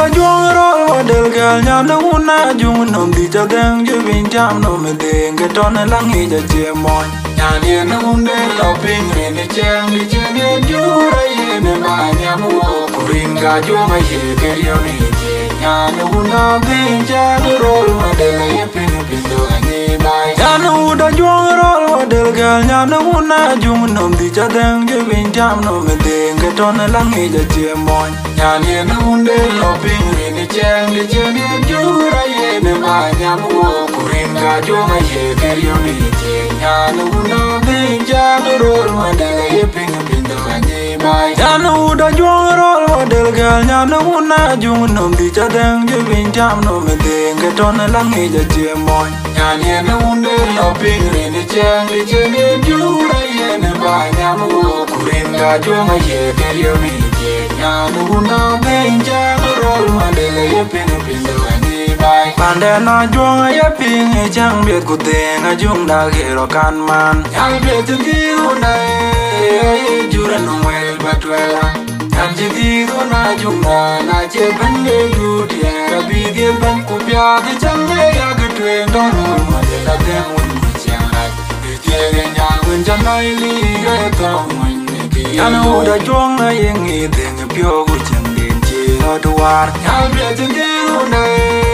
da juang rol wa del gal nyam da una jung nom di cha deng ju bin jam no me deng ke ton lang hi ja che mon nyan ye na un de lo ping re ne chang di chen ye ju ra ye ne ma nyam wo kuring ga ju ma ye ke yo ni che nyan una bin cha rol wa del ye ping ping do ani bai nyan u da juang rol wa del gal nyam da una jung nom di cha deng ju bin jam no me deng ke ton lang hi ja che mon nyan ye na un de lo ping re ne chang di chen ye ju ra ye ne ma nyam wo kuring ga ju ma ye ke yo ni che nyan una bin cha rol wa del ye ping ping do ani bai nyan u da juang rol wa del gal nyam da una jung nom di cha deng ju bin jam no me deng ke ton lang hi ja che mon nyan ye na un de lo ping re ne chang di chen ye ju ra ye ne ma nyam wo kuring ga ju ma ye ke yo ni che nyan una bin cha rol wa del ye ping ping do ani bai pande na juang ye ping e chang biết ku deng a jung da ge ro kan man yang biết tu ki una e ju ra no wel batwela tan ji di do na jung na che ban le du dia ra bi ge ban ku pya de chang le ya ge twen do no ma de la de mun ma chang lai de tie ge nyang wen chan nai li ge to mon ne ki ya no da juang a ye ngi deng pyo ku chang den che lo do war yang biết tu ki una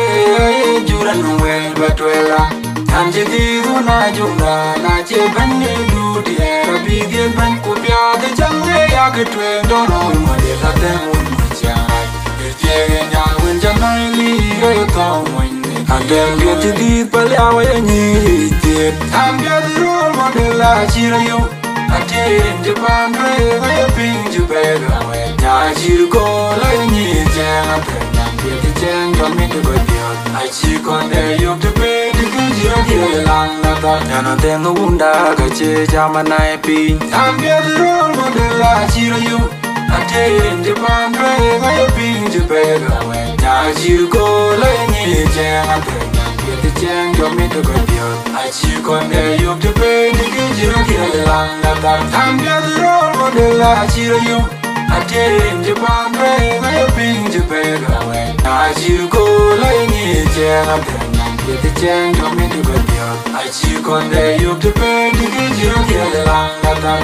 e ju ra no wel batwela tan ji di do na jung na che ban le du dia ra bi ge ban ku pya de chang le ya ge twen do no ma de la de mun ma chang lai de tie ge nyang wen chan nai li ge to mon ne adem ge ti di pa la wa ye ni ti tam ge di rol ma de la chi ra yo ate in Japan re ga ye ping ju be ga we ja chi ko la ni chang a pe nyang ge ti chang jo mi de ba dio ai chi kon de yo de pe di ku ji ra ge lang na ta nya na de no unda ga che ja ma nai pi tam ge di rol ma de la chi ra yo ate in Japan re ga ye ping ju be ga we ja chi ko la ni chang a pe the chang yo me to go dio I chi kon de yo to pe ni ki ji ro ki la la ta tam ya de ro mo de la chi ro yo I did in Japan re na yo ping ju pe ga we I chi ko la ni chang a pe nyang the chang yo me to go dio I chi kon de yo to pe ni ki ji ro ki la la ta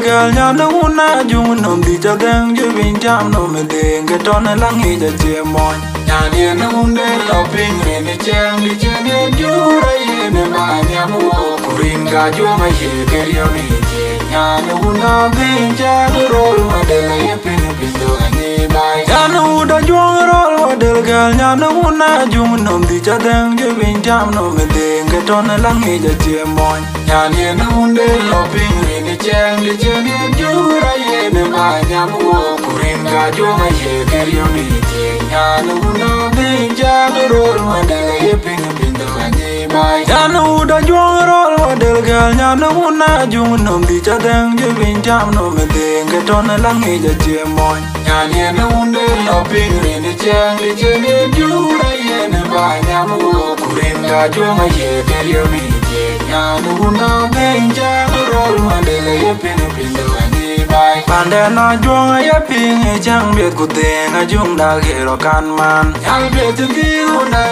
gal nyam da una jung nom di cha deng ju bin jam no me deng ke ton lang hi ja che mon nyan ye na un de lo ping re ne chang di chen ye ju ra ye ne ma nyam wo kuring ga ju ma ye ke yo ni che nyan una bin cha rol ma de la ye ping ping do ani bai nyan u da juang rol wa del gal nyam da una jung nom di cha deng ju bin jam no me deng ke ton lang hi ja che mon nyan ye na un de lo ping re ne chang di chen ye ju ra ye ne ma nyam wo kuring ga ju ma ye ke yo ni che nyan una bin cha rol ma de la ye ping ping do ani bai nyan u da juang rol wa del gal nyam da una jung nom di cha deng ju bin jam no me deng ke ton lang hi ja che mon nyan ye na un de lo ping re ne chang di chen ye ju ra ye ne ma nyam wo kuring ga ju ma ye ke yo ni che nyan una bin cha rol ma de la ye ping ping do ani bai pande na juang ye ping e chang biết ku deng a jung da ge ro kan man yang biết tu ki una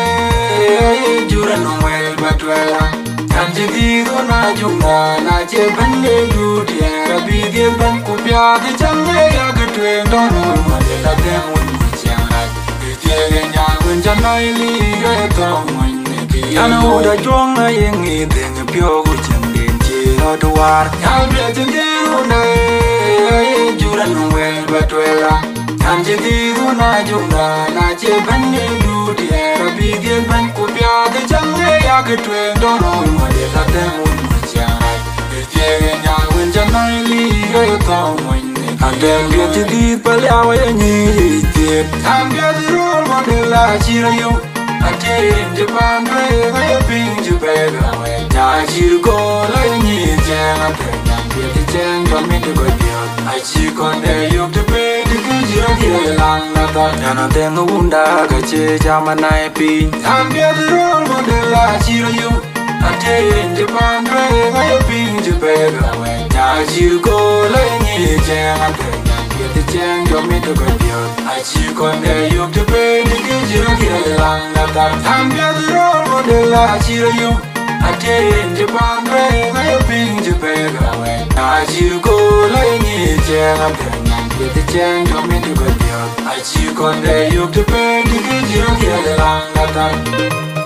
e ju ra no wel batwela tan ji di do na jung na che ban le du dia ra bi ge ban ku pya de chang le ya ge twen do no ma de la de mun ma chang lai de tie ge nyang wen chan nai li ge to mon ne ki ya no da juang a ye ngi deng pyo ku chang den che lo do war yang biết tu ki una e ju ra no wel batwela tan ji di do na jung na che ban le du dia ra bi ge ban ku pya de chang le ya ge twen do no ma de la de mun ma chang lai de tie ge nyang wen chan nai li ge to mon ne adem ge ti di pa la wa ye ni ti I'm the role model la chira yo. I in Japan way I ping to beg away. I chill go like me jam up and get the jam from me to go beyond. I chick on the yoke to pay the good you long and I then the wunda gache jamana pin. I'm the role model la chira yo. I in Japan way I ping to beg away. I chill go like me jam up and get the jam from me to go beyond. I chick on the yoke to pay the good you long. I'm the role model la chira yo. I in Japan way I ping to beg away. I chill go like me jam up and get the jam from me to go beyond. I chick on the yoke to pay the good you long.